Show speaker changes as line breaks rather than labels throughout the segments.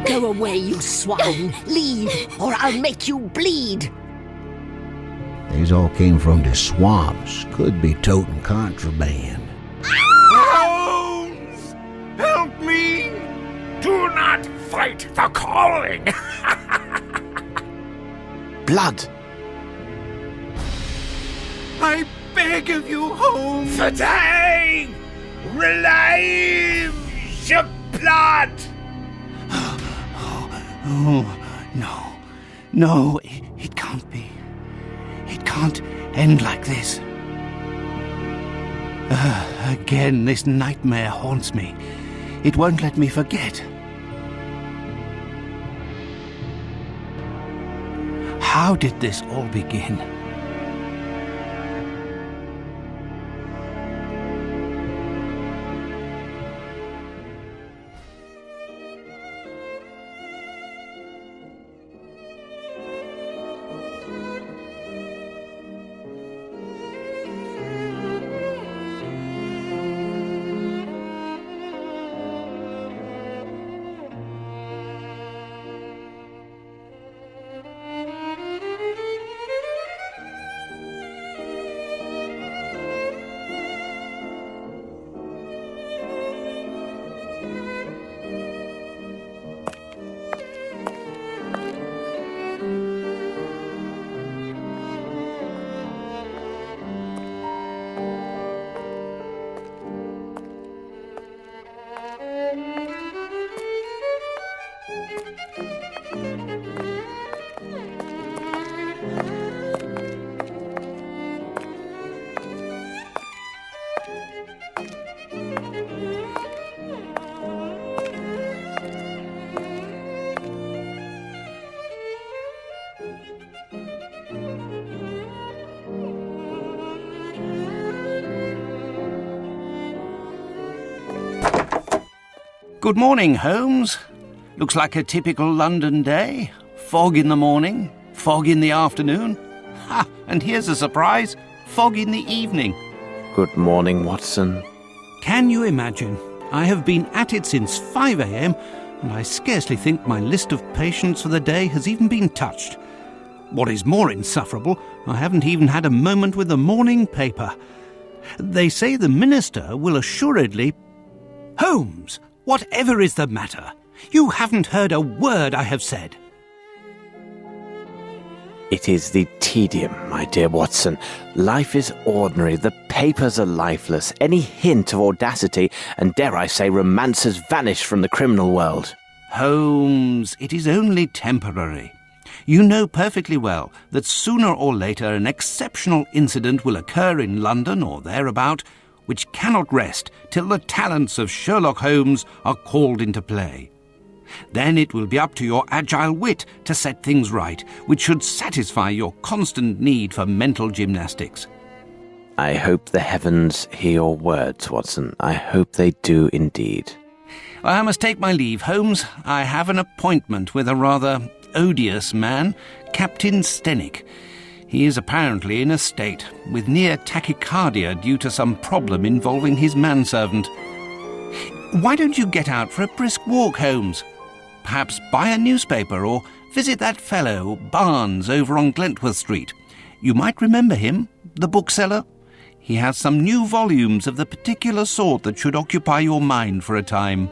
Go away, you swine! Leave, or I'll make you bleed!
These all came from the swamps. Could be toting contraband.
Holmes! Help me! Do not fight the calling!
Blood!
I beg of you, Holmes! Today! Relieve your blood!
Oh, no. No, it can't be. It can't end like this. Again, this nightmare haunts me. It won't let me forget. How did this all begin? Good morning, Holmes. Looks like a typical London day. Fog in the morning, fog in the afternoon. Ha! And here's a surprise, fog in the evening.
Good morning, Watson.
Can you imagine? I have been at it since 5 a.m, and I scarcely think my list of patients for the day has even been touched. What is more insufferable, I haven't even had a moment with the morning paper. They say the minister will assuredly... Holmes! Whatever is the matter? You haven't heard a word I have said.
It is the tedium, my dear Watson. Life is ordinary. The papers are lifeless. Any hint of audacity, and dare I say romance, has vanished from the criminal world.
Holmes, it is only temporary. You know perfectly well that sooner or later an exceptional incident will occur in London or thereabout, which cannot rest till the talents of Sherlock Holmes are called into play. Then it will be up to your agile wit to set things right, which should satisfy your constant need for mental gymnastics.
I hope the heavens hear your words, Watson. I hope they do indeed.
I must take my leave, Holmes. I have an appointment with a rather odious man, Captain Stenick. He is apparently in a state, with near tachycardia due to some problem involving his manservant. Why don't you get out for a brisk walk, Holmes? Perhaps buy a newspaper or visit that fellow, Barnes, over on Glentworth Street. You might remember him, the bookseller. He has some new volumes of the particular sort that should occupy your mind for a time.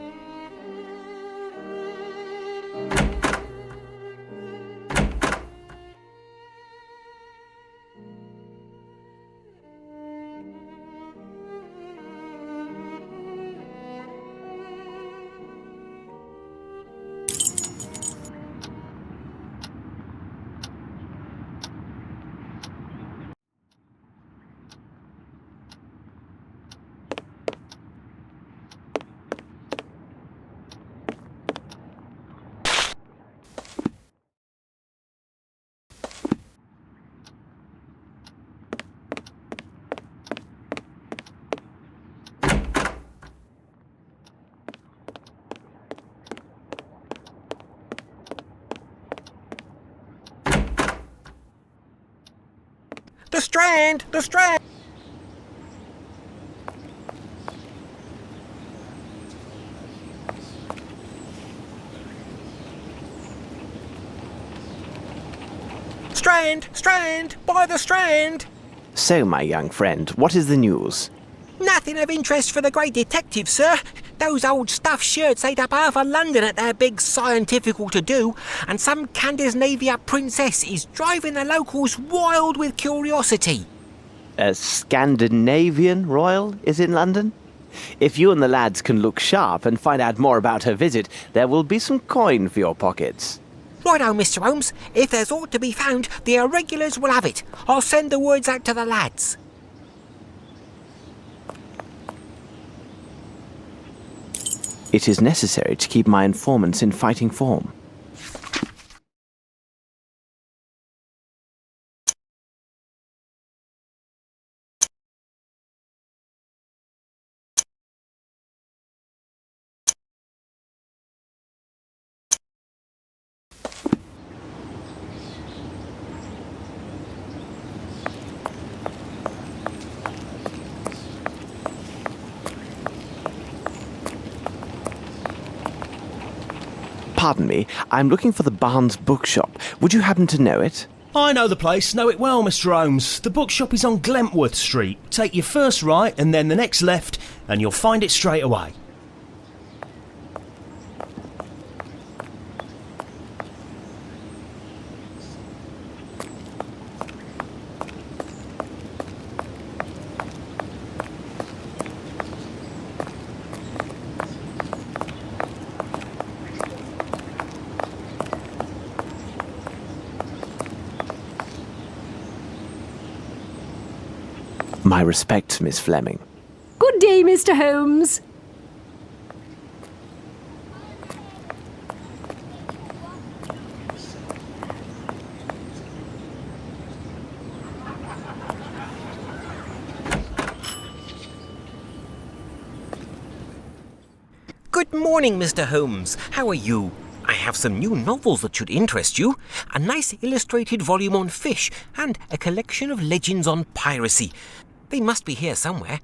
The Strand! The Strand! Strand! Strand! By the Strand!
So, my young friend, what is the news?
Nothing of interest for the great detective, sir. Those old stuffed shirts ate up half of London at their big scientifical to-do, and some Scandinavia princess is driving the locals wild with curiosity.
A Scandinavian royal is in London? If you and the lads can look sharp and find out more about her visit, there will be some coin for your pockets.
Righto, Mr. Holmes. If there's aught to be found, the irregulars will have it. I'll send the words out to the lads.
It is necessary to keep my informants in fighting form. Pardon me, I'm looking for the Barnes bookshop. Would you happen to know it?
I know the place, know it well, Mr. Holmes. The bookshop is on Glentworth Street. Take your first right and then the next left, and you'll find it straight away.
My respects, Miss Fleming.
Good day, Mr. Holmes.
Good morning, Mr. Holmes. How are you? I have some new novels that should interest you. A nice illustrated volume on fish and a collection of legends on piracy. They must be here somewhere.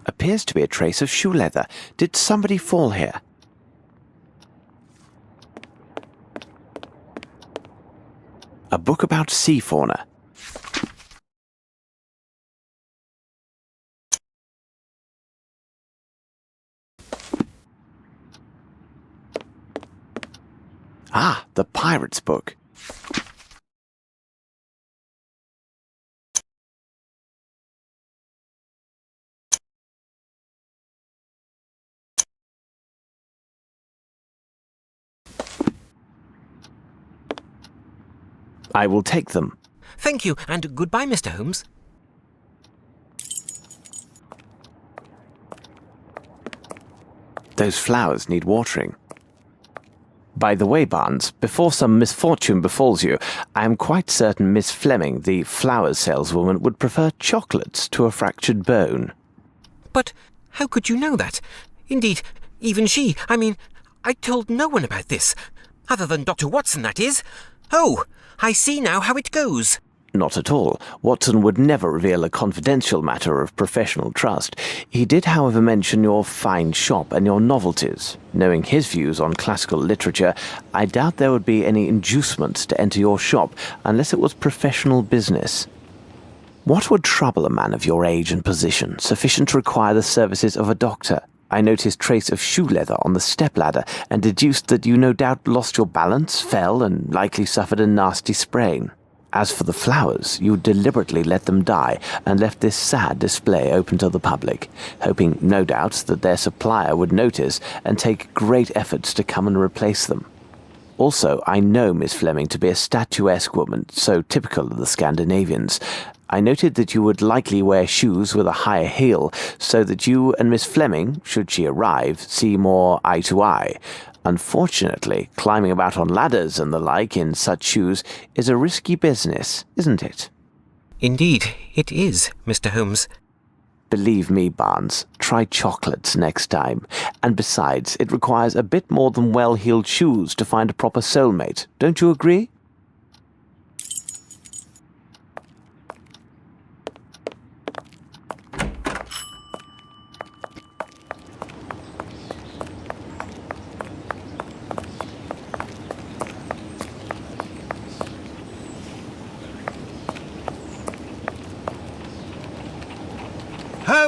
Appears to be a trace of shoe leather. Did somebody fall here? A book about sea fauna. Ah, the pirate's book. I will take them.
Thank you, and goodbye, Mr. Holmes.
Those flowers need watering. By the way, Barnes, before some misfortune befalls you, I am quite certain Miss Fleming, the flowers saleswoman, would prefer chocolates to a fractured bone.
But how could you know that? Indeed, even she, I told no one about this. Other than Dr. Watson, that is. Oh, I see now how it goes.
Not at all. Watson would never reveal a confidential matter of professional trust. He did, however, mention your fine shop and your novelties. Knowing his views on classical literature, I doubt there would be any inducement to enter your shop unless it was professional business. What would trouble a man of your age and position, sufficient to require the services of a doctor? I noticed trace of shoe leather on the stepladder and deduced that you no doubt lost your balance, fell, and likely suffered a nasty sprain. As for the flowers, you deliberately let them die and left this sad display open to the public, hoping no doubt that their supplier would notice and take great efforts to come and replace them. Also, I know Miss Fleming to be a statuesque woman, so typical of the Scandinavians. I noted that you would likely wear shoes with a higher heel, so that you and Miss Fleming, should she arrive, see more eye to eye. Unfortunately, climbing about on ladders and the like in such shoes is a risky business, isn't it?
Indeed, it is, Mr. Holmes.
Believe me, Barnes, try chocolates next time. And besides, it requires a bit more than well-heeled shoes to find a proper soulmate. Don't you agree?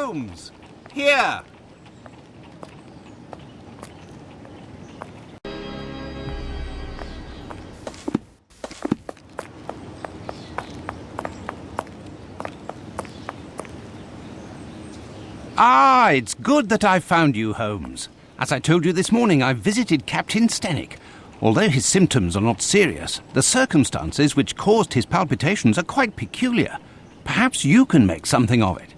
Holmes! Here! Ah, it's good that I've found you, Holmes. As I told you this morning, I've visited Captain Stenick. Although his symptoms are not serious, the circumstances which caused his palpitations are quite peculiar. Perhaps you can make something of it.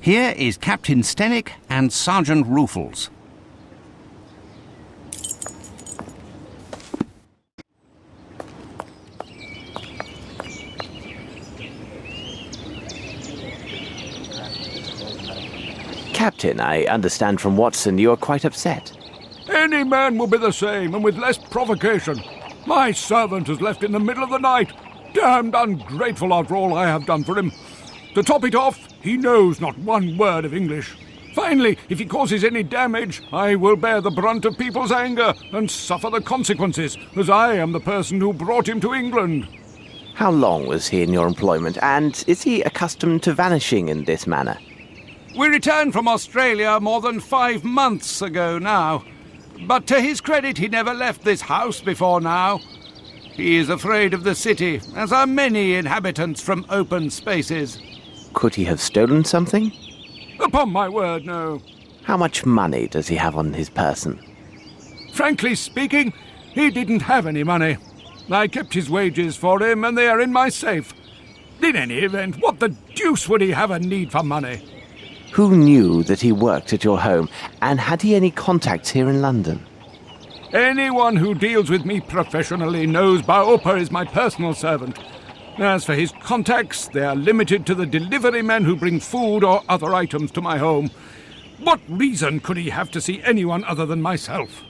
Here is Captain Stenick and Sergeant Ruffles.
Captain, I understand from Watson you are quite upset.
Any man will be the same, and with less provocation. My servant is left in the middle of the night. Damned ungrateful after all I have done for him. To top it off, he knows not one word of English. Finally, if he causes any damage, I will bear the brunt of people's anger and suffer the consequences, as I am the person who brought him to England.
How long was he in your employment, and is he accustomed to vanishing in this manner?
We returned from Australia more than 5 months ago now. But to his credit, he never left this house before now. He is afraid of the city, as are many inhabitants from open spaces.
Could he have stolen something?
Upon my word, no.
How much money does he have on his person?
Frankly speaking, he didn't have any money. I kept his wages for him, and they are in my safe. In any event, what the deuce would he have a need for money?
Who knew that he worked at your home, and had he any contacts here in London?
Anyone who deals with me professionally knows Baopa is my personal servant. As for his contacts, they are limited to the delivery men who bring food or other items to my home. What reason could he have to see anyone other than myself?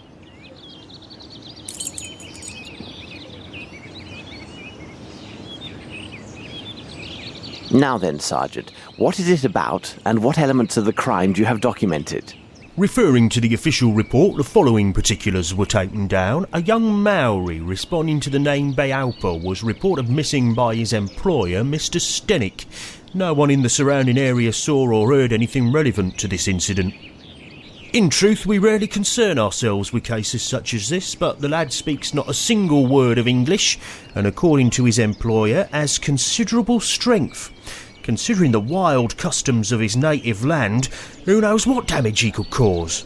Now then, Sergeant, what is it about, and what elements of the crime do you have documented?
Referring to the official report, the following particulars were taken down. A young Maori responding to the name Baopa was reported missing by his employer, Mr. Stenick. No one in the surrounding area saw or heard anything relevant to this incident. In truth, we rarely concern ourselves with cases such as this, but the lad speaks not a single word of English, and according to his employer, has considerable strength. Considering the wild customs of his native land, who knows what damage he could cause?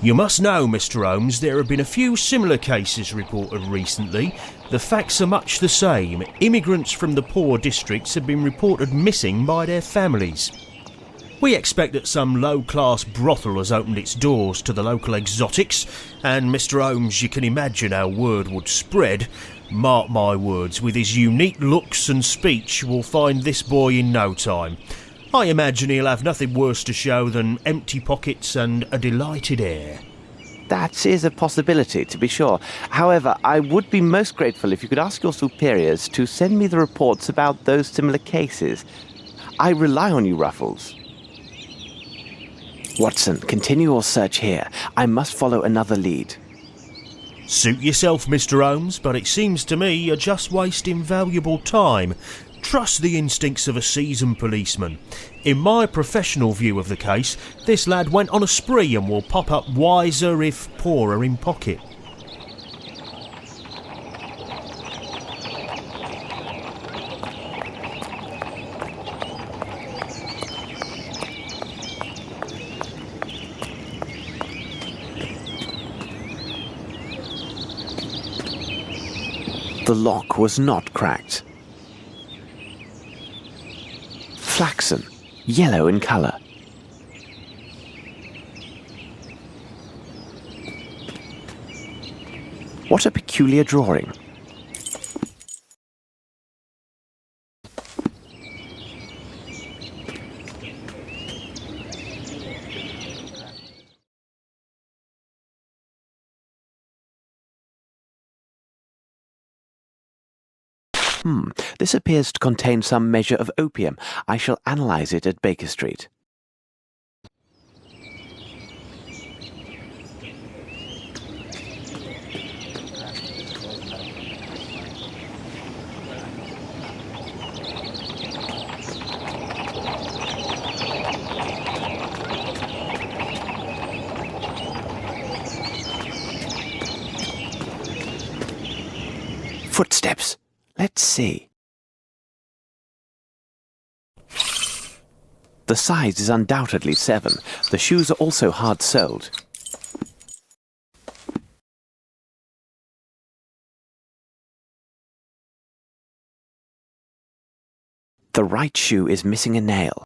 You must know, Mr. Holmes, there have been a few similar cases reported recently. The facts are much the same. Immigrants from the poor districts have been reported missing by their families. We expect that some low-class brothel has opened its doors to the local exotics, and Mr. Holmes, you can imagine how word would spread. Mark my words, with his unique looks and speech, we'll find this boy in no time. I imagine he'll have nothing worse to show than empty pockets and a delighted air.
That is a possibility, to be sure. However, I would be most grateful if you could ask your superiors to send me the reports about those similar cases. I rely on you, Ruffles. Watson, continue your search here. I must follow another lead.
Suit yourself, Mr. Holmes, but it seems to me you're just wasting valuable time. Trust the instincts of a seasoned policeman. In my professional view of the case, this lad went on a spree and will pop up wiser if poorer in pocket.
The lock was not cracked. Flaxen, yellow in colour. What a peculiar drawing. This appears to contain some measure of opium. I shall analyse it at Baker Street. Footsteps. Let's see. The size is undoubtedly 7. The shoes are also hard-soled. The right shoe is missing a nail.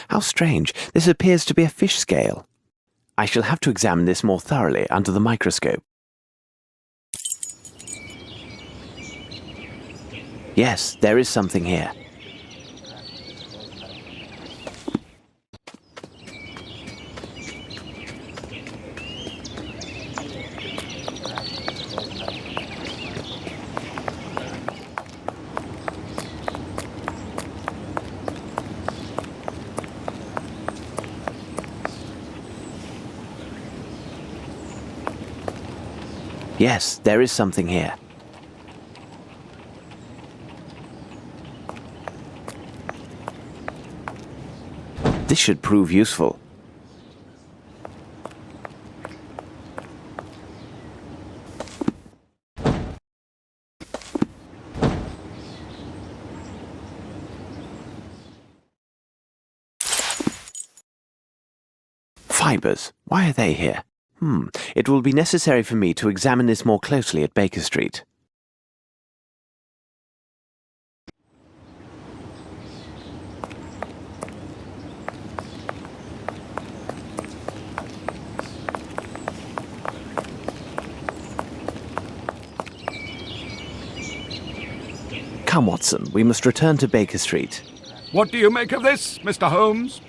How strange. This appears to be a fish scale. I shall have to examine this more thoroughly under the microscope. Yes, there is something here. Yes, there is something here. This should prove useful. Fibers. Why are they here? It will be necessary for me to examine this more closely at Baker Street. Come, Watson, we must return to Baker Street.
What do you make of this, Mr. Holmes?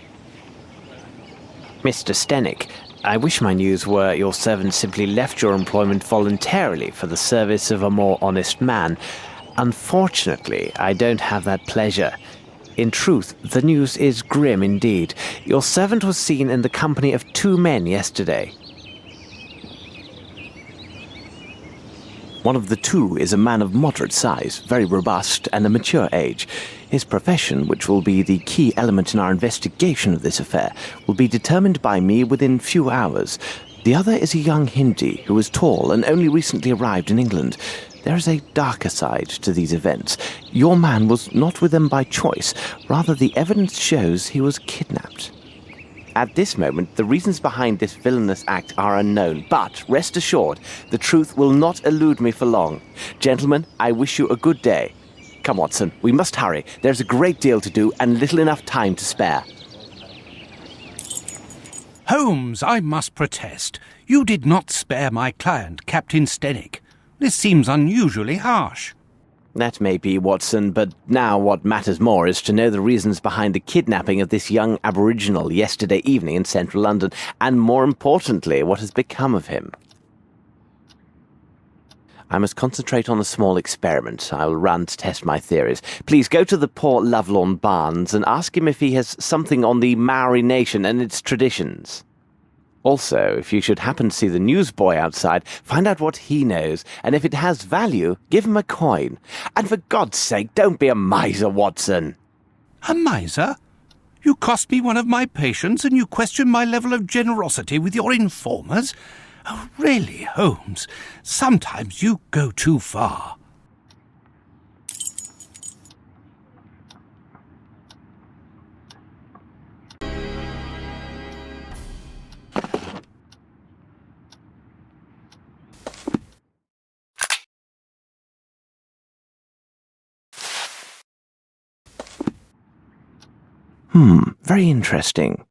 Mr. Stenick, I wish my news were your servant simply left your employment voluntarily for the service of a more honest man. Unfortunately, I don't have that pleasure. In truth, the news is grim indeed. Your servant was seen in the company of 2 men yesterday. One of the 2 is a man of moderate size, very robust, and a mature age. His profession, which will be the key element in our investigation of this affair, will be determined by me within few hours. The other is a young Hindi who is tall and only recently arrived in England. There is a darker side to these events. Your man was not with them by choice. Rather, the evidence shows he was kidnapped. At this moment, the reasons behind this villainous act are unknown, but rest assured, the truth will not elude me for long. Gentlemen, I wish you a good day. Come, Watson, we must hurry. There's a great deal to do and little enough time to spare.
Holmes, I must protest. You did not spare my client, Captain Stenick. This seems unusually harsh.
That may be, Watson, but now what matters more is to know the reasons behind the kidnapping of this young aboriginal yesterday evening in central London, and more importantly, what has become of him. I must concentrate on a small experiment I will run to test my theories. Please go to the poor Lovelorn Barnes and ask him if he has something on the Maori nation and its traditions. Also, if you should happen to see the newsboy outside, find out what he knows, and if it has value, give him a coin. And for God's sake, don't be a miser, Watson.
A miser? You cost me one of my patients, and you question my level of generosity with your informers? Oh, really, Holmes, sometimes you go too far.
Very interesting.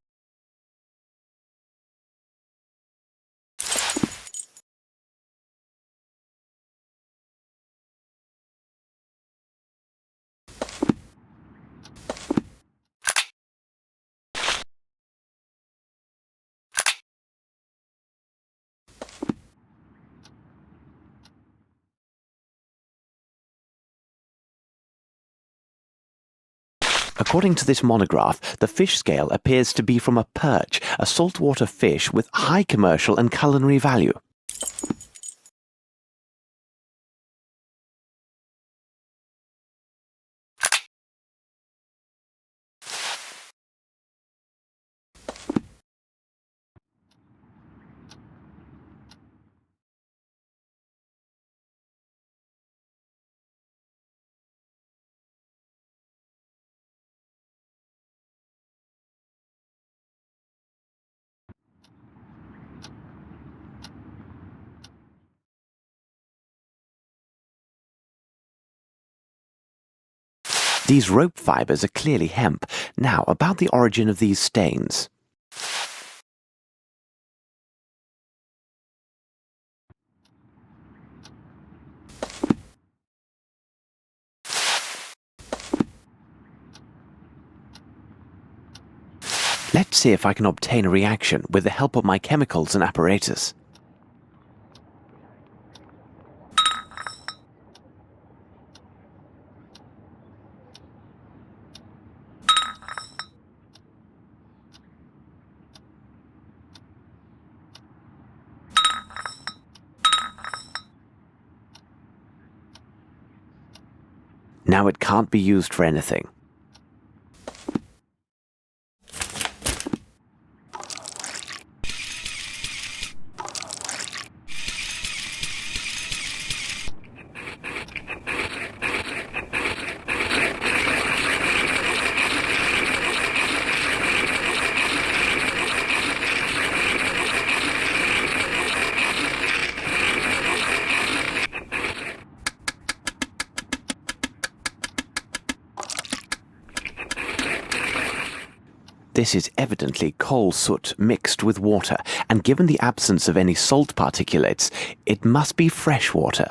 According to this monograph, the fish scale appears to be from a perch, a saltwater fish with high commercial and culinary value. These rope fibres are clearly hemp. Now, about the origin of these stains. Let's see if I can obtain a reaction with the help of my chemicals and apparatus. Now it can't be used for anything. This is evidently coal soot mixed with water, and given the absence of any salt particulates, it must be fresh water.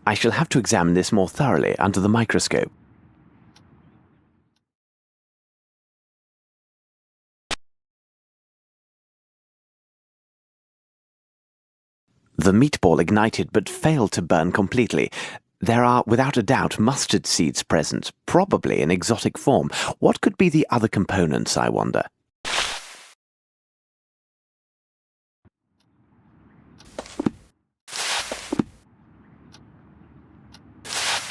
I shall have to examine this more thoroughly under the microscope. The meatball ignited but failed to burn completely. There are, without a doubt, mustard seeds present, probably in exotic form. What could be the other components, I wonder?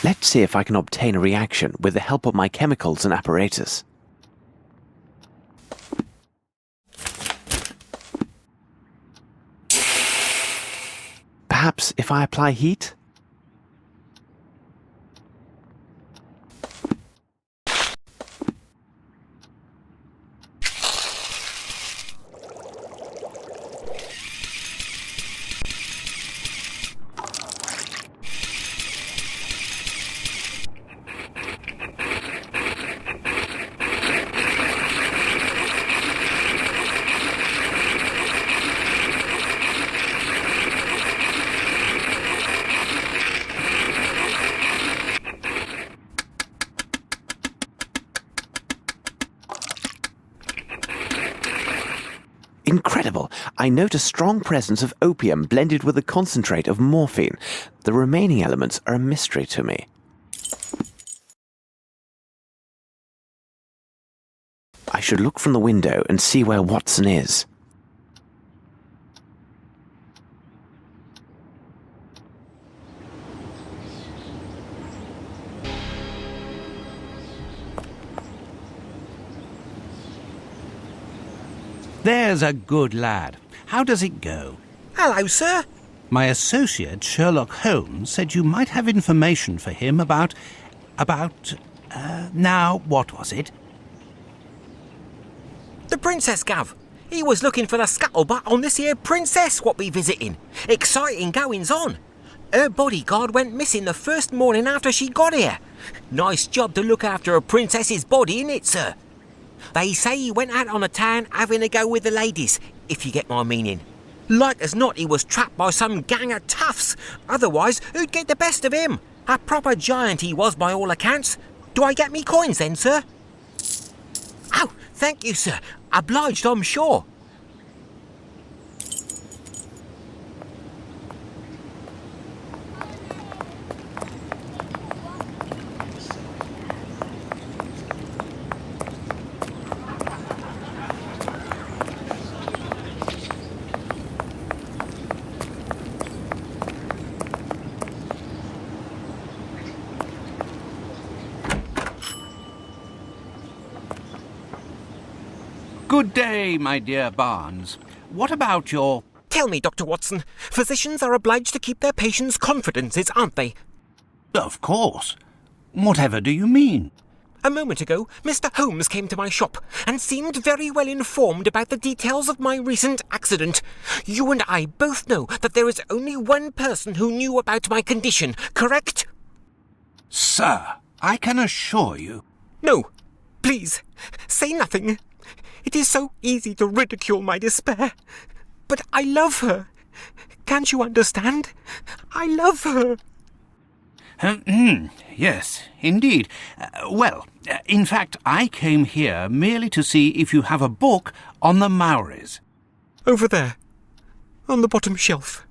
Let's see if I can obtain a reaction with the help of my chemicals and apparatus. Perhaps if I apply heat? Incredible! I note a strong presence of opium blended with a concentrate of morphine. The remaining elements are a mystery to me. I should look from the window and see where Watson is.
There's a good lad. How does it go?
Hello, sir.
My associate, Sherlock Holmes, said you might have information for him about... now, what was it?
The princess, Gov. He was looking for the scuttlebutt on this here princess what be visiting. Exciting goings on. Her bodyguard went missing the first morning after she got here. Nice job to look after a princess's body, innit, sir? They say he went out on the town having a go with the ladies, if you get my meaning. Like as not, he was trapped by some gang of toughs. Otherwise, who'd get the best of him? A proper giant he was by all accounts. Do I get me coins then, sir? Oh, thank you, sir. Obliged, I'm sure.
Good day, my dear Barnes. What about your...
Tell me, Dr. Watson, physicians are obliged to keep their patients' confidences, aren't they?
Of course. Whatever do you mean?
A moment ago, Mr. Holmes came to my shop and seemed very well informed about the details of my recent accident. You and I both know that there is only one person who knew about my condition, correct?
Sir, I can assure you.
No, please, say nothing. It is so easy to ridicule my despair. But I love her. Can't you understand? I love her.
Yes, indeed. In fact, I came here merely to see if you have a book on the Maoris.
Over there, on the bottom shelf.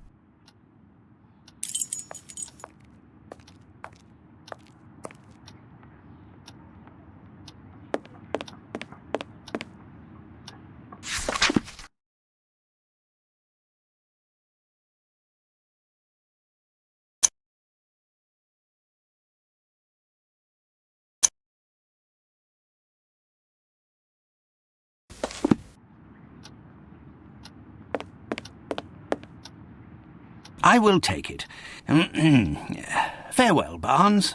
I will take it. Farewell, Barnes.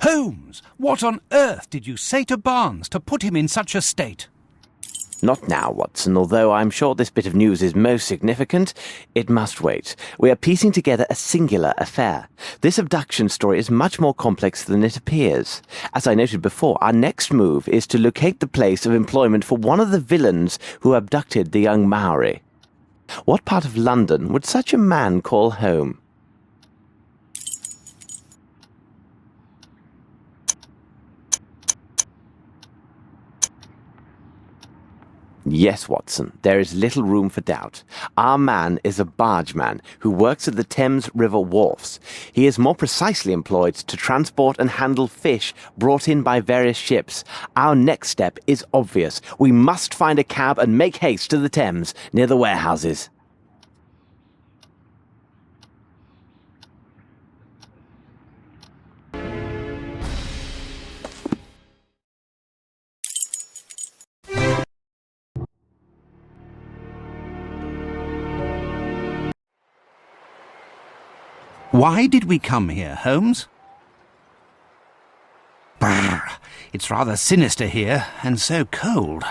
Holmes, what on earth did you say to Barnes to put him in such a state?
Not now, Watson. Although I'm sure this bit of news is most significant, it must wait. We are piecing together a singular affair. This abduction story is much more complex than it appears. As I noted before, our next move is to locate the place of employment for one of the villains who abducted the young Maori. What part of London would such a man call home? Yes, Watson, there is little room for doubt. Our man is a bargeman who works at the Thames River wharfs. He is more precisely employed to transport and handle fish brought in by various ships. Our next step is obvious. We must find a cab and make haste to the Thames, near the warehouses.
Why did we come here, Holmes? Brr, it's rather sinister here, and so cold.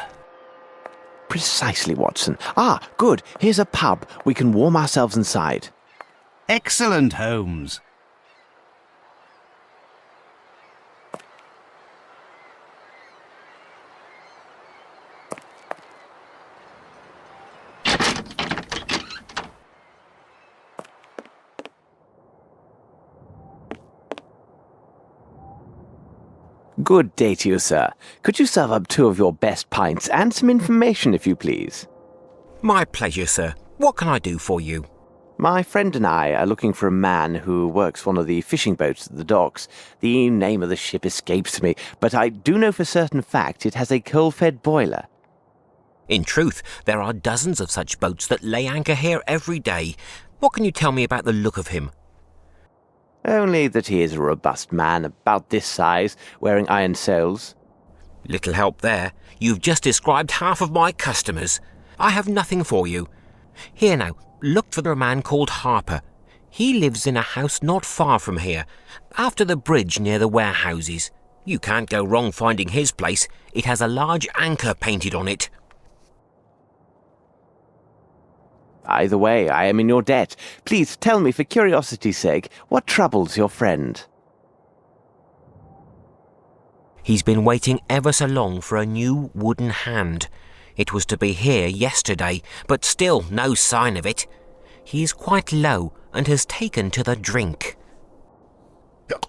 Precisely, Watson. Ah, good. Here's a pub. We can warm ourselves inside.
Excellent, Holmes.
Good day to you, sir. Could you serve up 2 of your best pints and some information, if you please?
My pleasure, sir. What can I do for you?
My friend and I are looking for a man who works one of the fishing boats at the docks. The name of the ship escapes me, but I do know for certain fact it has a coal-fed boiler.
In truth, there are dozens of such boats that lay anchor here every day. What can you tell me about the look of him?
Only that he is a robust man, about this size, wearing iron soles.
Little help there. You've just described half of my customers. I have nothing for you. Here now, look for a man called Harper. He lives in a house not far from here, after the bridge near the warehouses. You can't go wrong finding his place. It has a large anchor painted on it.
Either way, I am in your debt. Please tell me, for curiosity's sake, what troubles your friend?
He's been waiting ever so long for a new wooden hand. It was to be here yesterday, but still no sign of it. He is quite low, and has taken to the drink.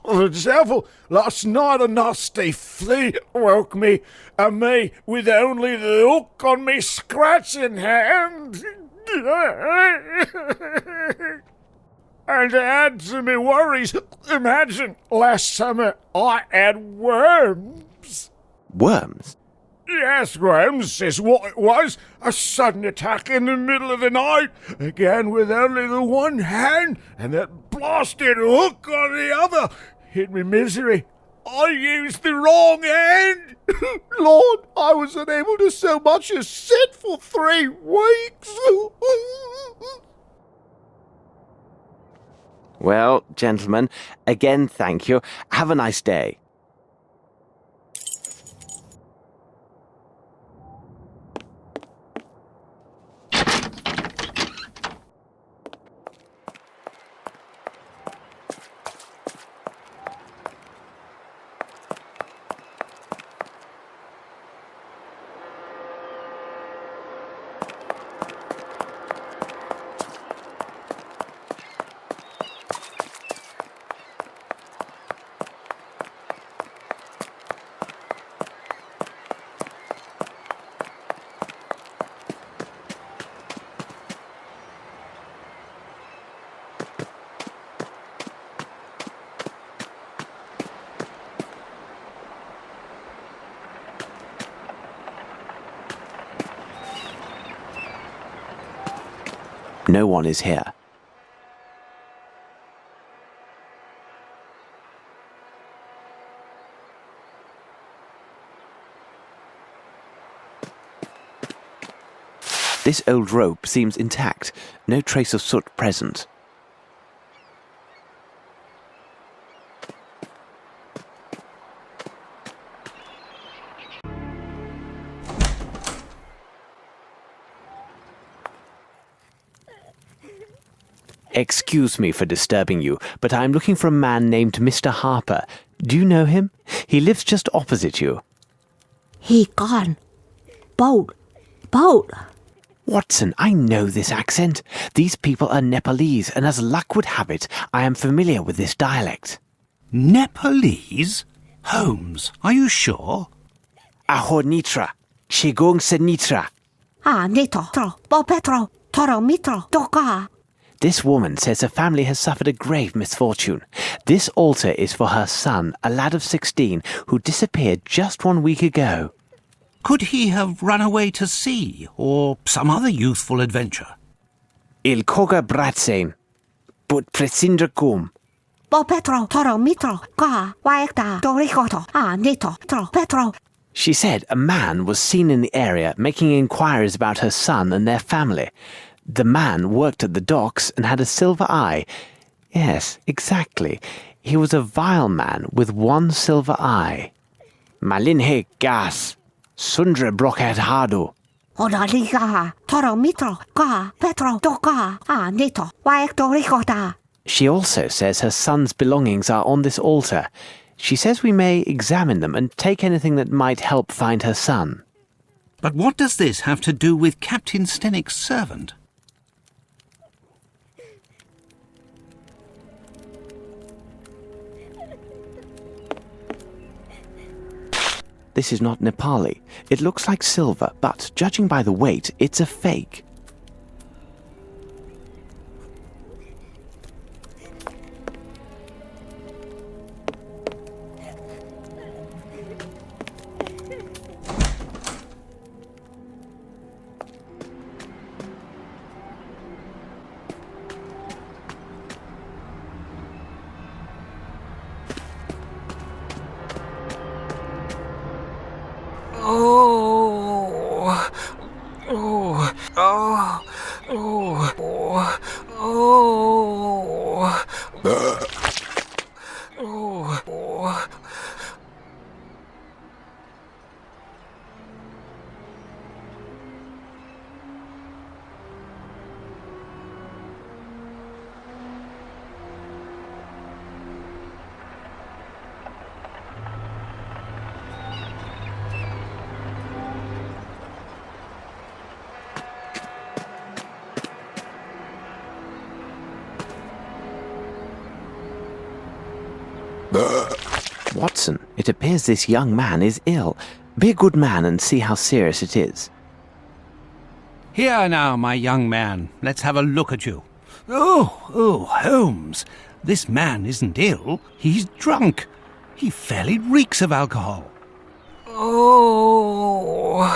The devil last night, a nasty flea woke me, and me with only the hook on me scratching hand. And to add to me worries, imagine last summer I had worms.
Worms?
Yes, worms is what it was. A sudden attack in the middle of the night, again with only the one hand, and that blasted hook on the other. In me misery, I used the wrong hand. Lord, I was unable to so much as sit for 3 weeks.
Well, gentlemen, again thank you. Have a nice day. No one is here. This old rope seems intact. No trace of soot present. Excuse me for disturbing you, but I'm looking for a man named Mr. Harper. Do you know him? He lives just opposite you.
He gone. Boat.
Watson, I know this accent. These people are Nepalese, and as luck would have it, I am familiar with this dialect.
Nepalese? Holmes, are you sure?
Aho Nitra. Chigong se Nitra.
Nito. Bo Petro. Toro Mitro. Doka.
This woman says her family has suffered a grave misfortune. This altar is for her son, a lad of 16, who disappeared just 1 week ago.
Could he have run away to sea, or some other youthful adventure?
Il koga bratsen, but presindra kum.
Bo Petro. Toro Mitro. Ka. Waekta. Dorikoto. Nito. Tro. Petro.
She said a man was seen in the area making inquiries about her son and their family. The man worked at the docks and had a silver eye. Yes, exactly. He was a vile man with one silver eye. Malinhe gas. Sundra broket hadu.
Odaliga. Toro Mitro. Ka. Petro. Doka. Nito. Waektorikota.
She also says her son's belongings are on this altar. She says we may examine them and take anything that might help find her son.
But what does this have to do with Captain Stennick's servant?
This is not Nepali. It looks like silver, but judging by the weight, it's a fake. Watson, it appears this young man is ill. Be a good man and see how serious it is.
Here now, my young man. Let's have a look at you. Oh, Holmes. This man isn't ill. He's drunk. He fairly reeks of alcohol.
Oh,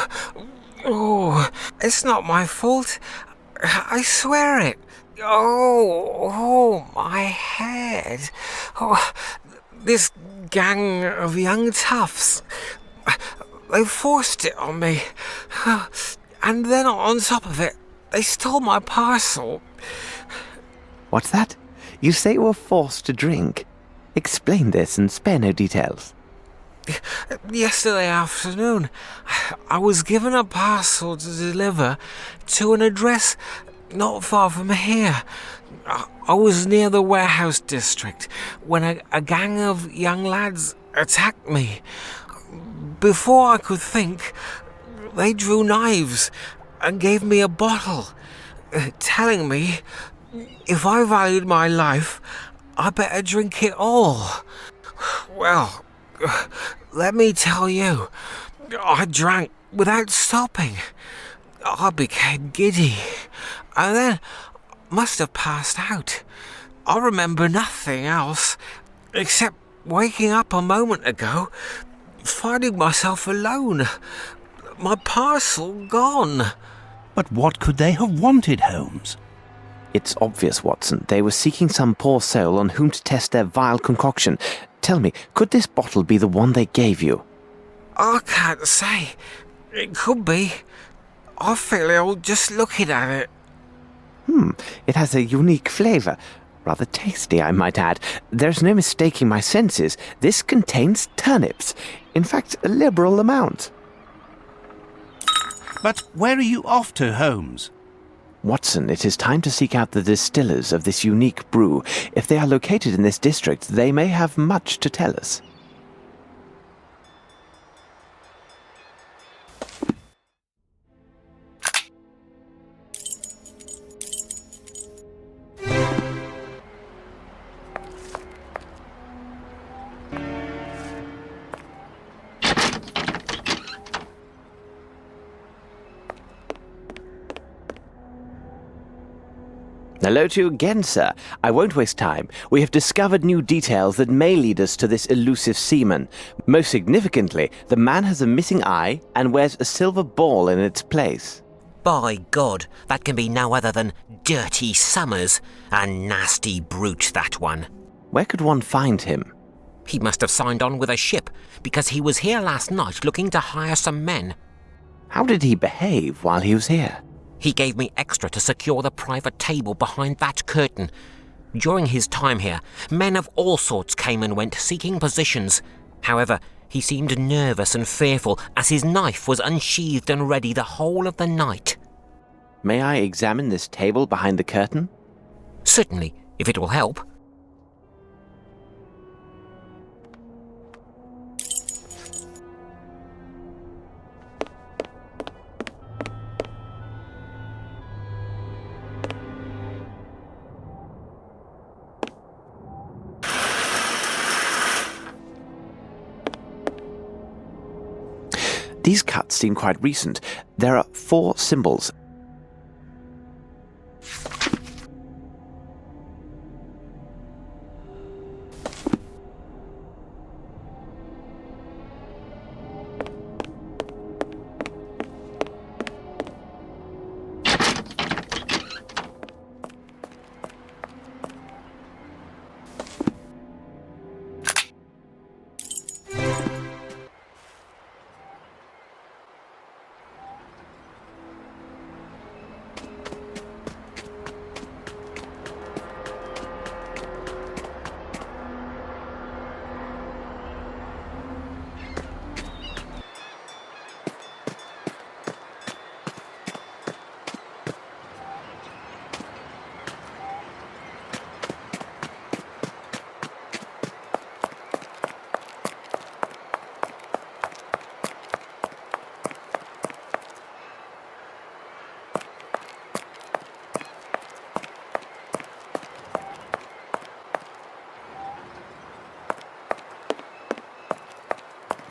it's not my fault. I swear it. Oh, my head. Oh, this gang of young toughs. They forced it on me. And then on top of it, they stole my parcel.
What's that? You say you were forced to drink. Explain this and spare no details.
Yesterday afternoon, I was given a parcel to deliver to an address not far from here. I was near the warehouse district when a gang of young lads attacked me. Before I could think, they drew knives and gave me a bottle, telling me if I valued my life, I better drink it all. Well, let me tell you, I drank without stopping. I became giddy, and then must have passed out. I remember nothing else, except waking up a moment ago, finding myself alone. My parcel gone.
But what could they have wanted, Holmes?
It's obvious, Watson. They were seeking some poor soul on whom to test their vile concoction. Tell me, could this bottle be the one they gave you?
I can't say. It could be. I feel ill just looking at it.
It has a unique flavour. Rather tasty, I might add. There's no mistaking my senses. This contains turnips. In fact, a liberal amount.
But where are you off to, Holmes?
Watson, it is time to seek out the distillers of this unique brew. If they are located in this district, they may have much to tell us. Hello to you again, sir. I won't waste time. We have discovered new details that may lead us to this elusive seaman. Most significantly, the man has a missing eye and wears a silver ball in its place.
By God, that can be no other than Dirty Summers. A nasty brute, that one.
Where could one find him?
He must have signed on with a ship, because he was here last night looking to hire some men.
How did he behave while he was here?
He gave me extra to secure the private table behind that curtain. During his time here, men of all sorts came and went seeking positions. However, he seemed nervous and fearful as his knife was unsheathed and ready the whole of the night.
May I examine this table behind the curtain?
Certainly, if it will help.
These cuts seem quite recent. There are 4 symbols.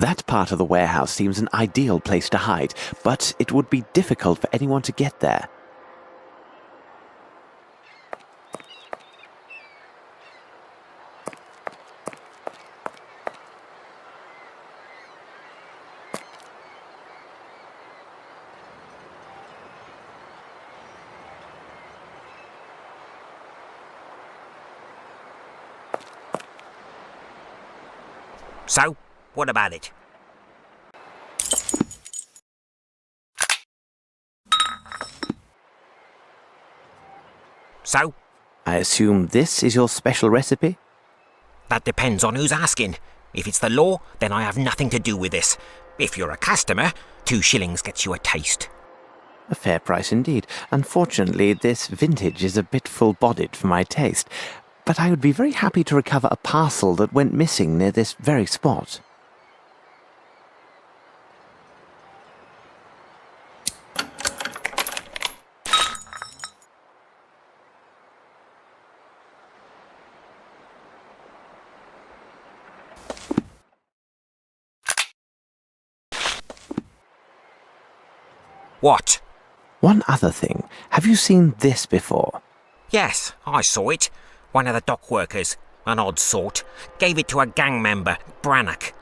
That part of the warehouse seems an ideal place to hide, but it would be difficult for anyone to get there.
So, what about it? So?
I assume this is your special recipe?
That depends on who's asking. If it's the law, then I have nothing to do with this. If you're a customer, 2 shillings gets you a taste.
A fair price indeed. Unfortunately, this vintage is a bit full-bodied for my taste, but I would be very happy to recover a parcel that went missing near this very spot.
What?
One other thing. Have you seen this before?
Yes, I saw it. One of the dock workers, an odd sort, gave it to a gang member, Brannock.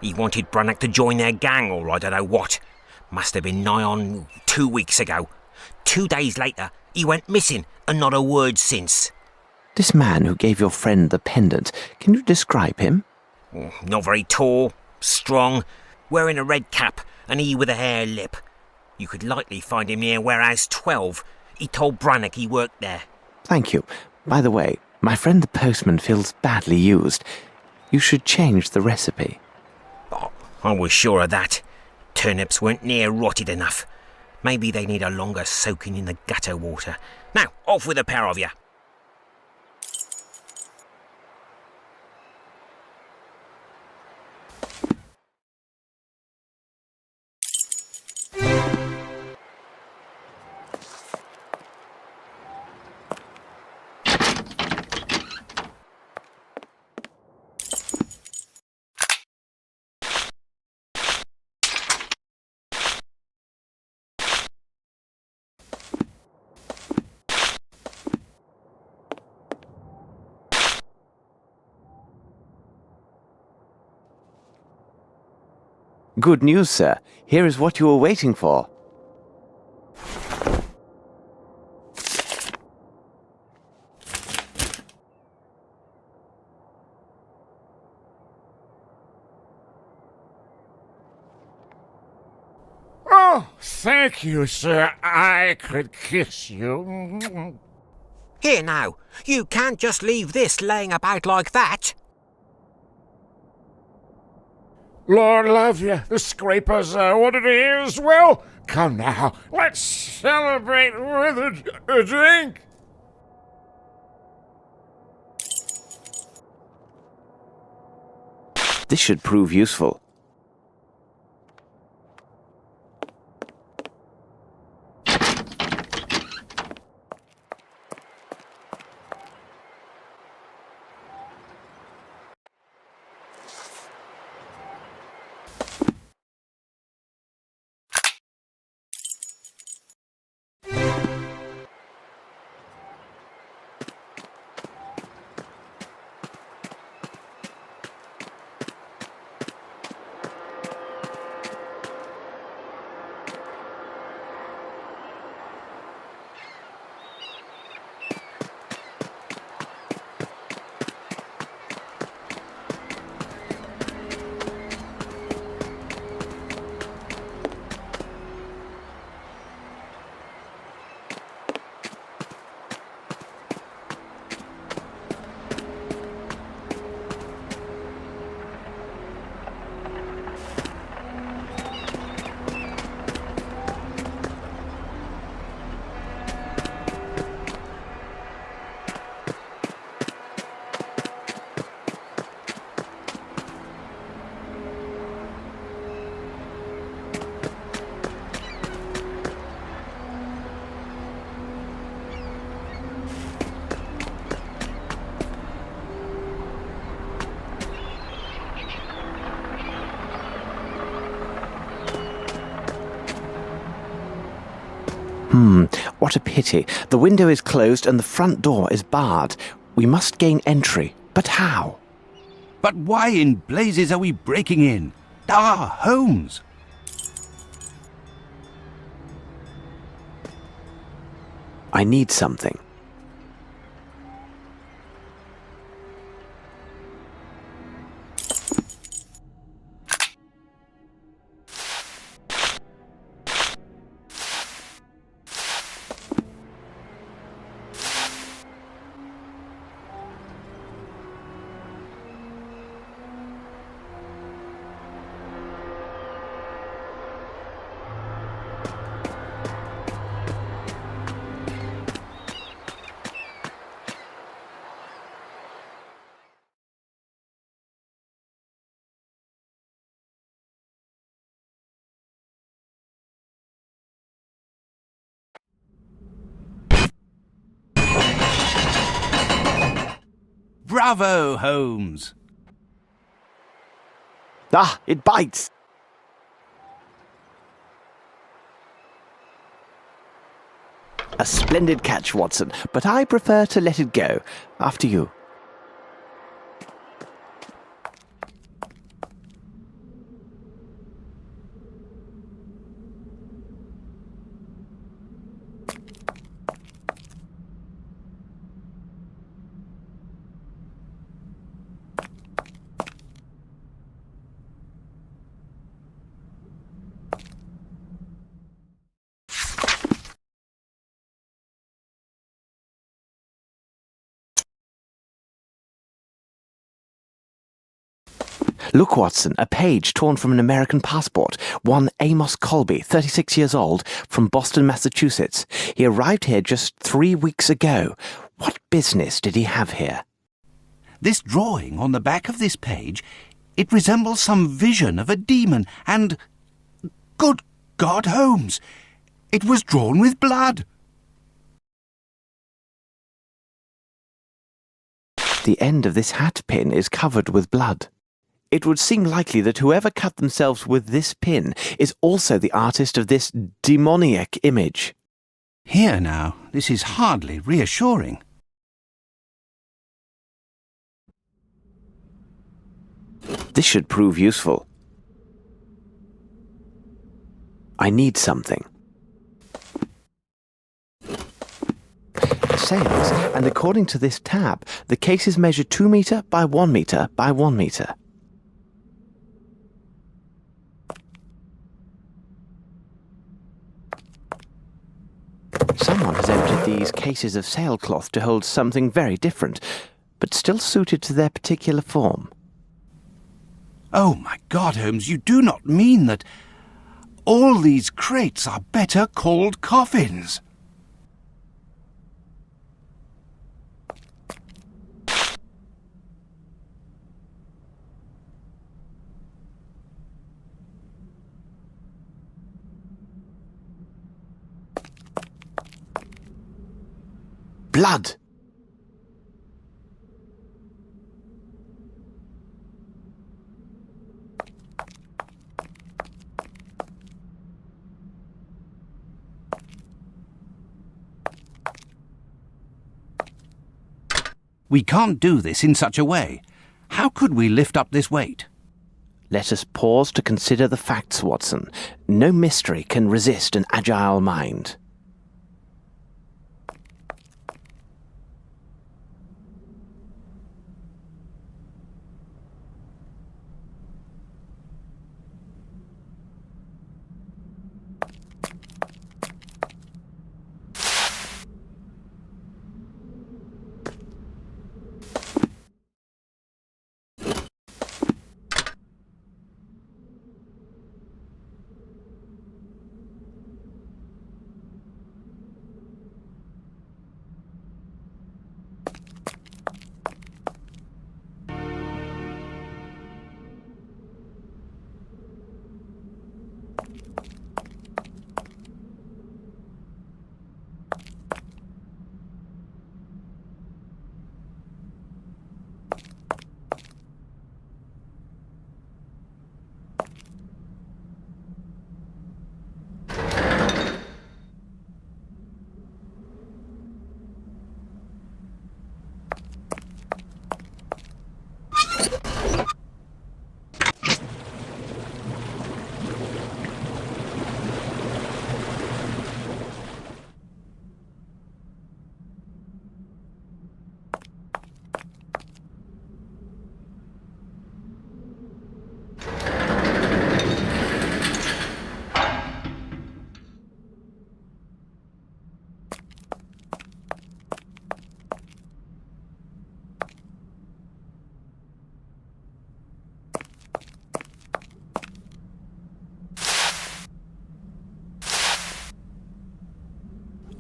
He wanted Brannock to join their gang or I don't know what. Must have been nigh on 2 weeks ago. 2 days later, he went missing and not a word since.
This man who gave your friend the pendant, can you describe him?
Not very tall, strong, wearing a red cap and he with a hare lip. You could likely find him near Warehouse 12. He told Brannock he worked there.
Thank you. By the way, my friend the postman feels badly used. You should change the recipe.
Oh, I was sure of that. Turnips weren't near rotted enough. Maybe they need a longer soaking in the gutter water. Now, off with a pair of you.
Good news, sir. Here is what you were waiting for.
Oh, thank you, sir. I could kiss you.
Here now, you can't just leave this laying about like that.
Lord love you, the scrapers ordered here as well. Come now, let's celebrate with a drink.
This should prove useful. What a pity. The window is closed and the front door is barred. We must gain entry. But how?
But why in blazes are we breaking in? Ah, Holmes!
I need something.
Bravo, Holmes!
Ah, it bites! A splendid catch, Watson, but I prefer to let it go. After you. Look, Watson, a page torn from an American passport. One Amos Colby, 36 years old, from Boston, Massachusetts. He arrived here just 3 weeks ago. What business did he have here?
This drawing on the back of this page, it resembles some vision of a demon, and... Good God, Holmes! It was drawn with blood!
The end of this hat pin is covered with blood. It would seem likely that whoever cut themselves with this pin is also the artist of this demoniac image.
Here now, this is hardly reassuring.
This should prove useful. I need something. Sails, and according to this tab, the case is measured 2 meter by 1 meter by 1 meter. Someone has emptied these cases of sailcloth to hold something very different, but still suited to their particular form.
Oh, my God, Holmes, you do not mean that all these crates are better called coffins?
Blood!
We can't do this in such a way. How could we lift up this weight?
Let us pause to consider the facts, Watson. No mystery can resist an agile mind.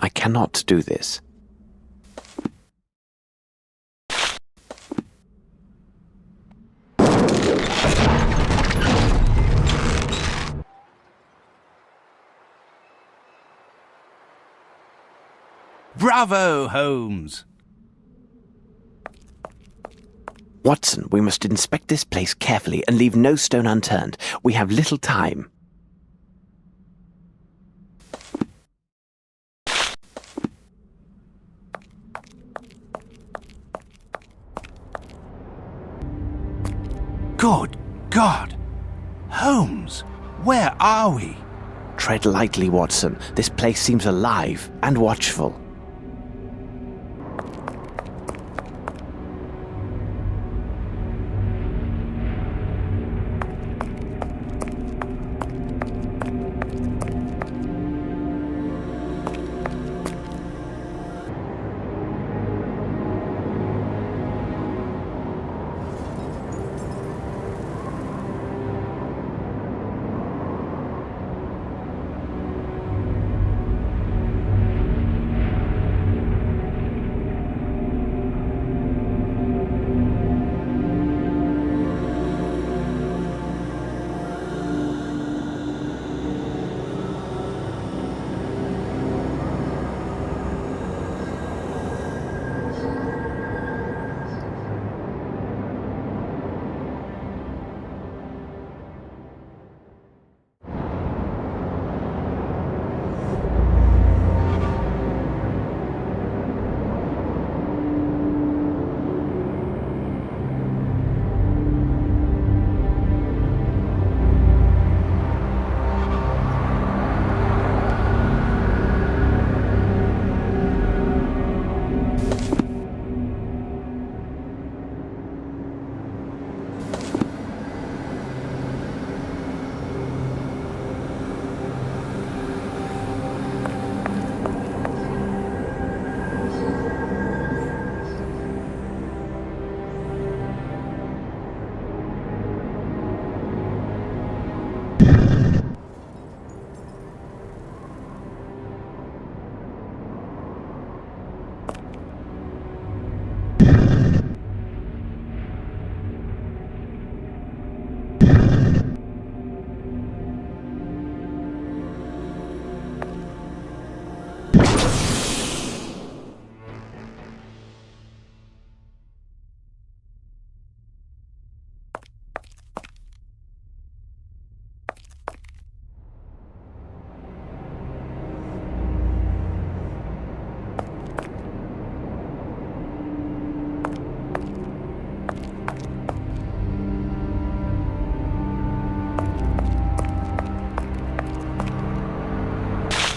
I cannot do this.
Bravo, Holmes!
Watson, we must inspect this place carefully and leave no stone unturned. We have little time.
Good God! Holmes, where are we?
Tread lightly, Watson. This place seems alive and watchful.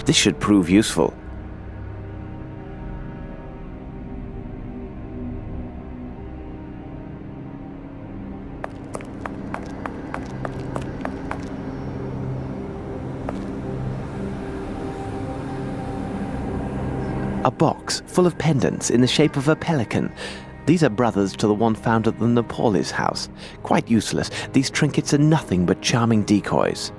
This should prove useful. A box full of pendants in the shape of a pelican. These are brothers to the one found at the Napolis house. Quite useless. These trinkets are nothing but charming decoys.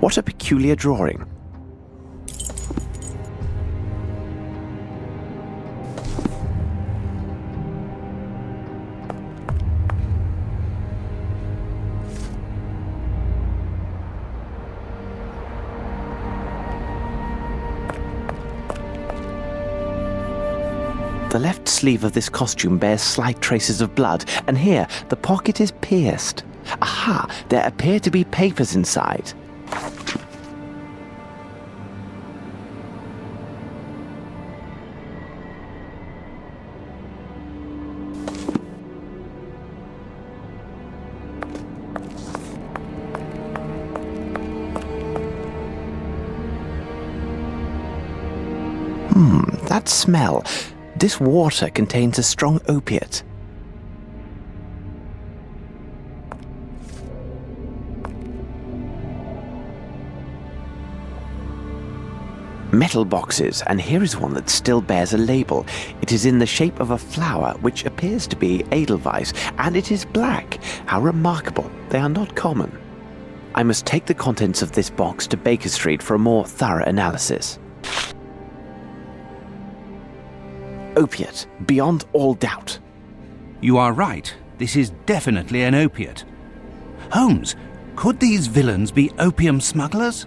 What a peculiar drawing. The left sleeve of this costume bears slight traces of blood, and here the pocket is pierced. Aha! There appear to be papers inside. That smell. This water contains a strong opiate. Metal boxes, and here is one that still bears a label. It is in the shape of a flower, which appears to be Edelweiss, and it is black. How remarkable. They are not common. I must take the contents of this box to Baker Street for a more thorough analysis. Opiate, beyond all doubt.
You are right. This is definitely an opiate. Holmes, could these villains be opium smugglers?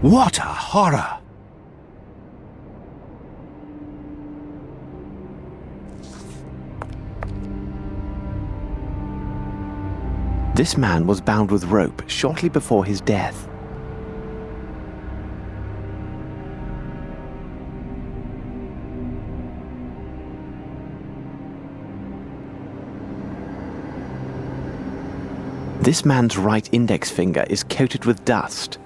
What a horror!
This man was bound with rope shortly before his death. This man's right index finger is coated with dust.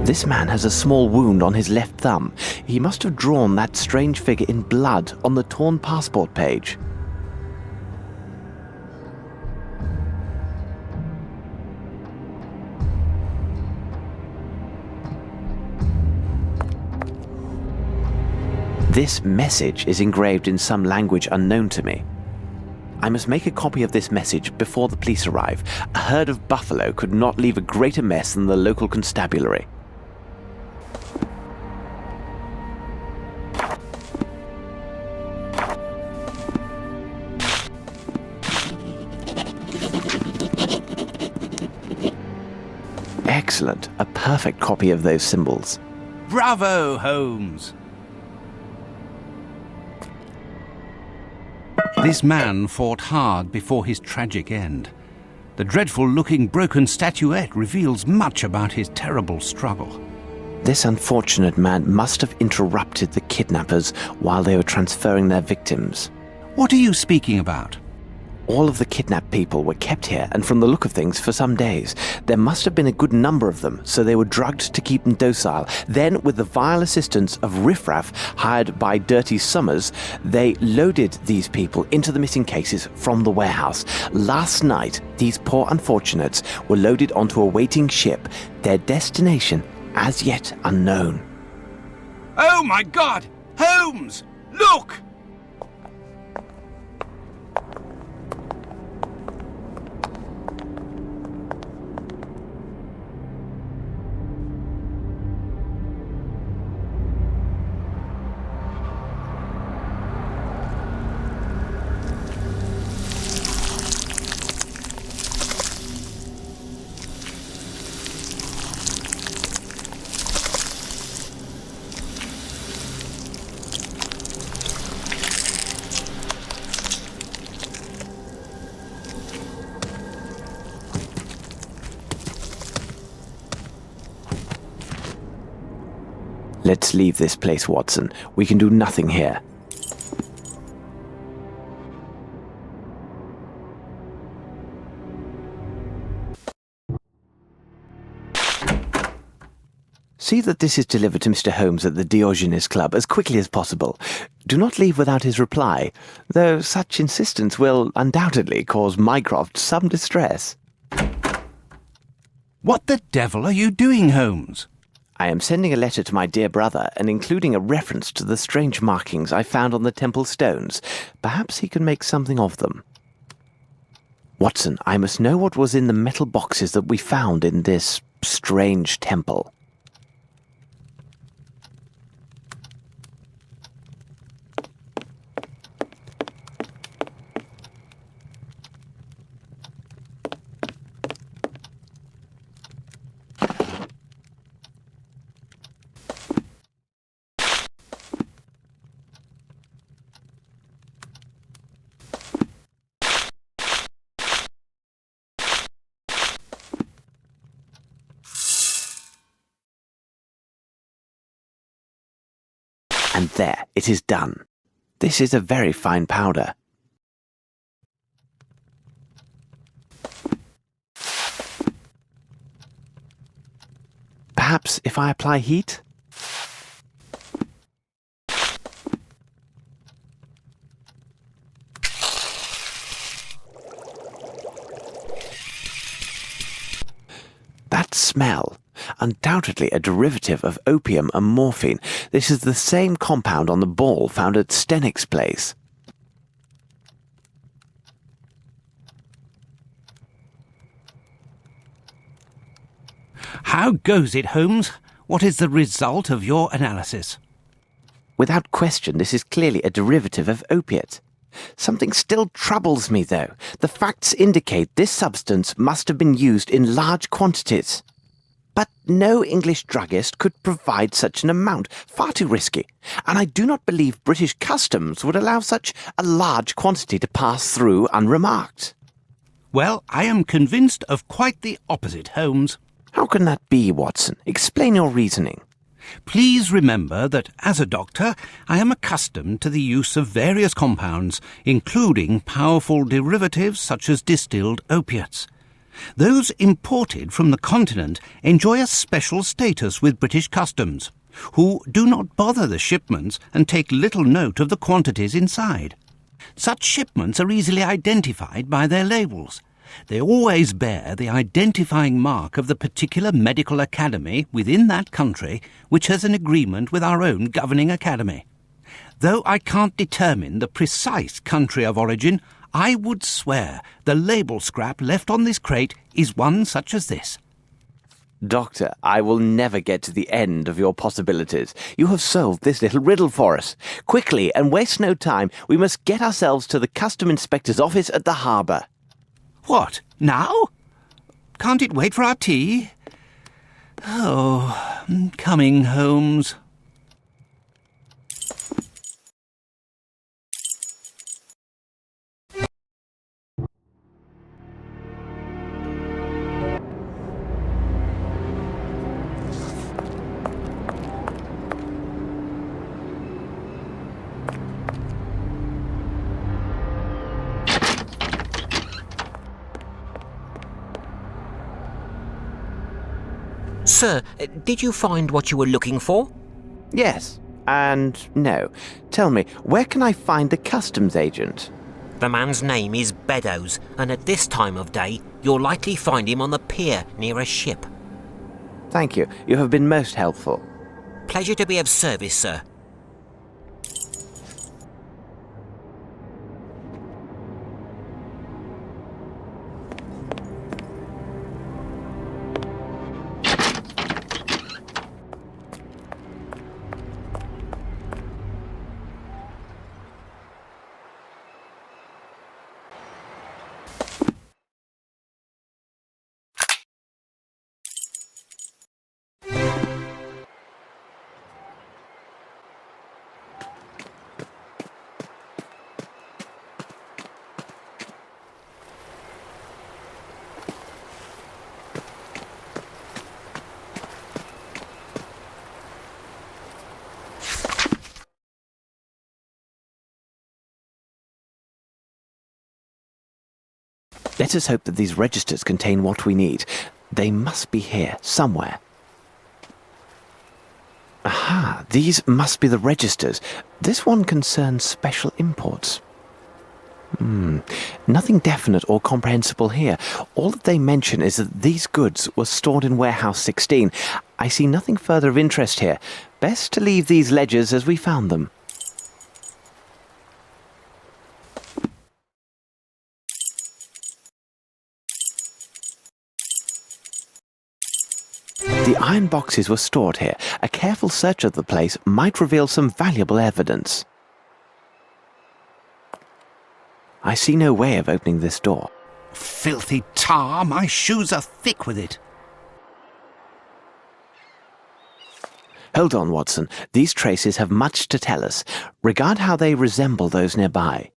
This man has a small wound on his left thumb. He must have drawn that strange figure in blood on the torn passport page. This message is engraved in some language unknown to me. I must make a copy of this message before the police arrive. A herd of buffalo could not leave a greater mess than the local constabulary. Excellent. A perfect copy of those symbols.
Bravo, Holmes! This man fought hard before his tragic end. The dreadful-looking broken statuette reveals much about his terrible struggle.
This unfortunate man must have interrupted the kidnappers while they were transferring their victims.
What are you speaking about?
All of the kidnapped people were kept here, and from the look of things, for some days. There must have been a good number of them, so they were drugged to keep them docile. Then, with the vile assistance of riffraff hired by Dirty Summers, they loaded these people into the missing cases from the warehouse. Last night, these poor unfortunates were loaded onto a waiting ship, their destination as yet unknown.
Oh my God! Holmes! Look!
Let's leave this place, Watson. We can do nothing here. See that this is delivered to Mr. Holmes at the Diogenes Club as quickly as possible. Do not leave without his reply, though such insistence will undoubtedly cause Mycroft some distress.
What the devil are you doing, Holmes?
I am sending a letter to my dear brother and including a reference to the strange markings I found on the temple stones. Perhaps he can make something of them. Watson, I must know what was in the metal boxes that we found in this strange temple. And there, it is done. This is a very fine powder. Perhaps if I apply heat? That smell. Undoubtedly a derivative of opium and morphine. This is the same compound on the ball found at Stennick's place.
How goes it, Holmes? What is the result of your analysis?
Without question, this is clearly a derivative of opiate. Something still troubles me, though. The facts indicate this substance must have been used in large quantities. But no English druggist could provide such an amount. Far too risky. And I do not believe British customs would allow such a large quantity to pass through unremarked.
Well, I am convinced of quite the opposite, Holmes.
How can that be, Watson? Explain your reasoning.
Please remember that as a doctor, I am accustomed to the use of various compounds, including powerful derivatives such as distilled opiates. Those imported from the continent enjoy a special status with British customs, who do not bother the shipments and take little note of the quantities inside. Such shipments are easily identified by their labels. They always bear the identifying mark of the particular medical academy within that country which has an agreement with our own governing academy. Though I can't determine the precise country of origin, I would swear the label scrap left on this crate is one such as this.
Doctor, I will never get to the end of your possibilities. You have solved this little riddle for us. Quickly, and waste no time, we must get ourselves to the custom inspector's office at the harbour.
What, now? Can't it wait for our tea? Oh, coming, Holmes.
Sir, did you find what you were looking for?
Yes, and no. Tell me, where can I find the customs agent?
The man's name is Beddoes, and at this time of day, you'll likely find him on the pier near a ship.
Thank you. You have been most helpful.
Pleasure to be of service, sir.
Let us hope that these registers contain what we need. They must be here, somewhere. Aha, these must be the registers. This one concerns special imports. Nothing definite or comprehensible here. All that they mention is that these goods were stored in warehouse 16. I see nothing further of interest here. Best to leave these ledgers as we found them. The iron boxes were stored here. A careful search of the place might reveal some valuable evidence. I see no way of opening this door.
Filthy tar, my shoes are thick with it.
Hold on, Watson. These traces have much to tell us. Regard how they resemble those nearby.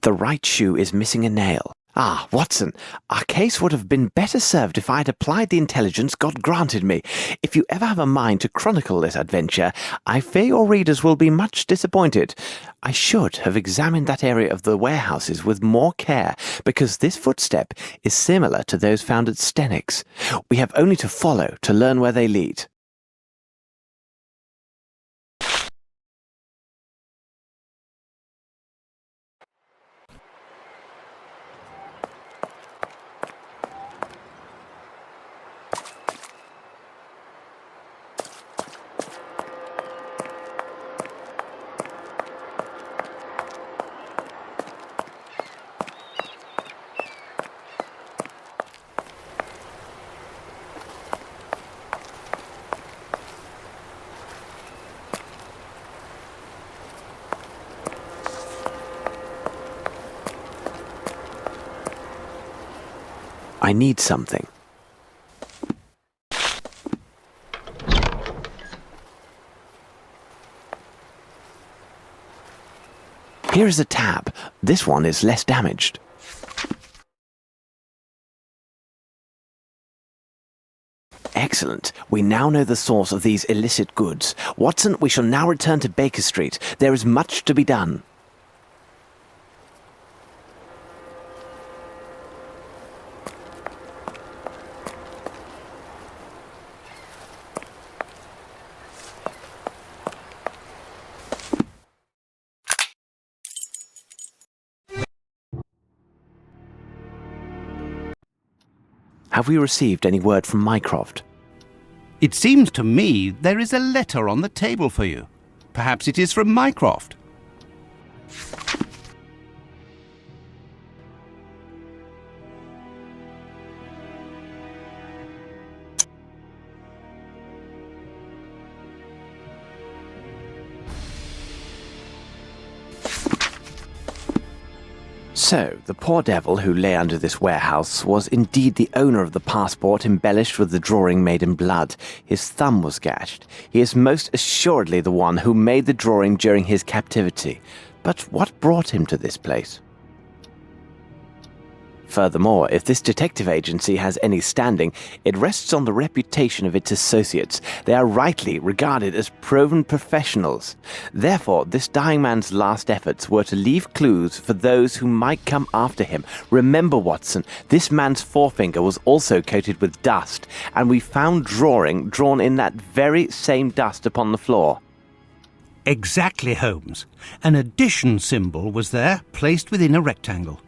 The right shoe is missing a nail. Ah, Watson, our case would have been better served if I had applied the intelligence God granted me. If you ever have a mind to chronicle this adventure, I fear your readers will be much disappointed. I should have examined that area of the warehouses with more care, because this footstep is similar to those found at Stennick's. We have only to follow to learn where they lead. I need something. Here is a tab. This one is less damaged. Excellent. We now know the source of these illicit goods. Watson, we shall now return to Baker Street. There is much to be done. Have we received any word from Mycroft?
It seems to me there is a letter on the table for you. Perhaps it is from Mycroft.
So, the poor devil who lay under this warehouse was indeed the owner of the passport embellished with the drawing made in blood. His thumb was gashed. He is most assuredly the one who made the drawing during his captivity. But what brought him to this place? Furthermore, if this detective agency has any standing, it rests on the reputation of its associates. They are rightly regarded as proven professionals. Therefore, this dying man's last efforts were to leave clues for those who might come after him. Remember, Watson, this man's forefinger was also coated with dust, and we found drawing drawn in that very same dust upon the floor.
Exactly, Holmes. An addition symbol was there, placed within a rectangle.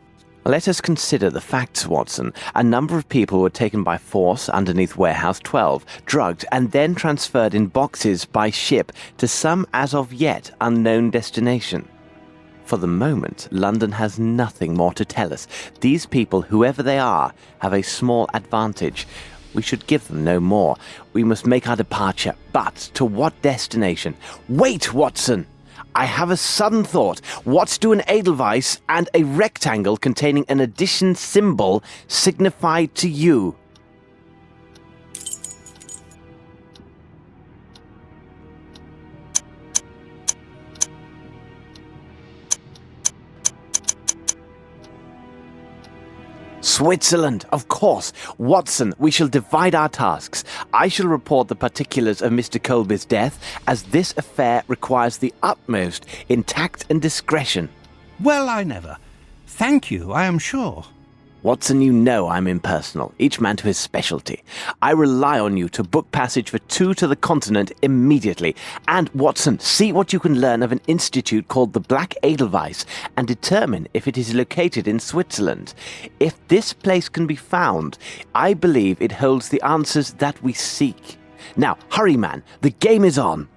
Let us consider the facts, Watson. A number of people were taken by force underneath Warehouse 12, drugged, and then transferred in boxes by ship to some as of yet unknown destination. For the moment, London has nothing more to tell us. These people, whoever they are, have a small advantage. We should give them no more. We must make our departure, but to what destination? Wait, Watson! I have a sudden thought. What do an Edelweiss and a rectangle containing an addition symbol signify to you? Switzerland, of course. Watson, we shall divide our tasks. I shall report the particulars of Mr. Colby's death, as this affair requires the utmost in tact and discretion.
Well, I never. Thank you, I am sure.
Watson, you know I'm impersonal, each man to his specialty. I rely on you to book passage for 2 to the continent immediately. And, Watson, see what you can learn of an institute called the Black Edelweiss and determine if it is located in Switzerland. If this place can be found, I believe it holds the answers that we seek. Now, hurry, man, the game is on.